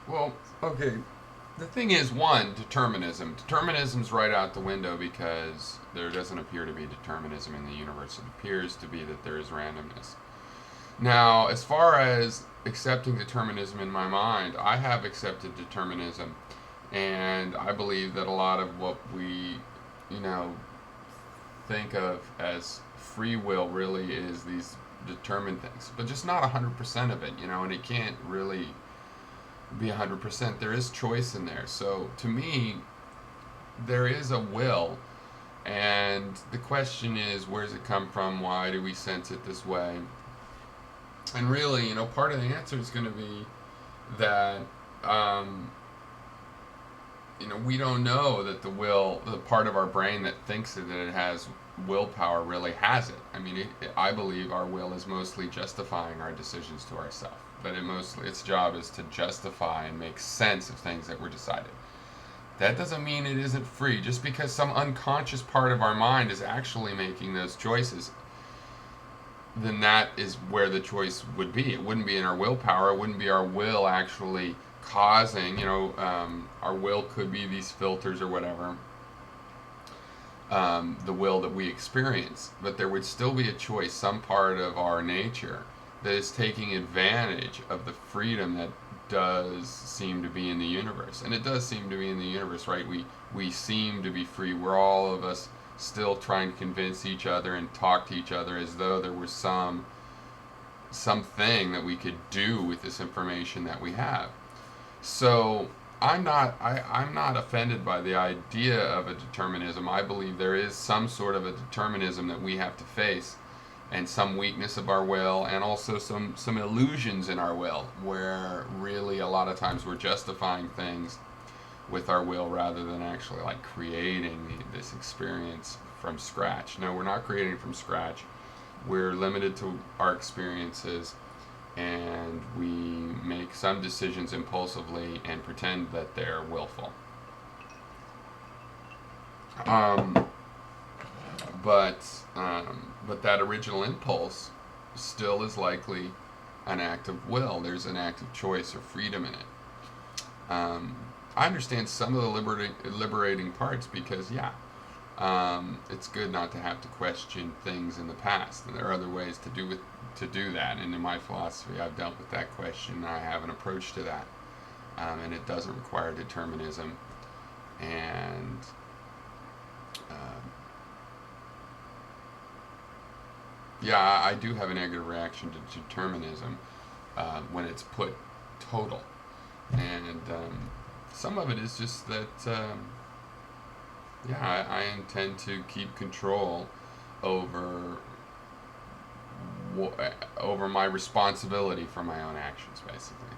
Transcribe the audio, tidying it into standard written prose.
Well, okay. The thing is, one, determinism. Determinism's right out the window because there doesn't appear to be determinism in the universe. It appears to be that there is randomness. Now, as far as accepting determinism in my mind, I have accepted determinism, and I believe that a lot of what we, you know, think of as free will really is these determined things, but just not 100% of it, and it can't really be 100%. There is choice in there. So to me, there is a will, and the question is, where does it come from? Why do we sense it this way? And really, part of the answer is going to be that um, we don't know that the part of our brain that thinks that it has willpower really has it. I mean, I believe our will is mostly justifying our decisions to ourselves, but its job is to justify and make sense of things that were decided. That doesn't mean it isn't free. Just because some unconscious part of our mind is actually making those choices, then that is where the choice would be. It wouldn't be in our willpower. It wouldn't be our will actually causing, our will could be these filters or whatever, the will that we experience. But there would still be a choice, some part of our nature that is taking advantage of the freedom that does seem to be in the universe. And it does seem to be in the universe, right? We seem to be free. We're all of us still trying to convince each other and talk to each other as though there was something that we could do with this information that we have. So I'm not offended by the idea of a determinism. I believe there is some sort of a determinism that we have to face, and some weakness of our will, and also some illusions in our will, where really a lot of times we're justifying things with our will rather than actually like creating this experience from scratch. No, we're not creating from scratch. We're limited to our experiences, and we make some decisions impulsively and pretend that they're willful. Um, but that original impulse still is likely an act of will. There's an act of choice or freedom in it. I understand some of the liberating parts because, yeah, it's good not to have to question things in the past, and there are other ways to do that. And in my philosophy, I've dealt with that question. I have an approach to that, and it doesn't require determinism. And uh, yeah, I do have a negative reaction to determinism when it's put total, and some of it is just that. Yeah, I intend to keep control over over my responsibility for my own actions, basically.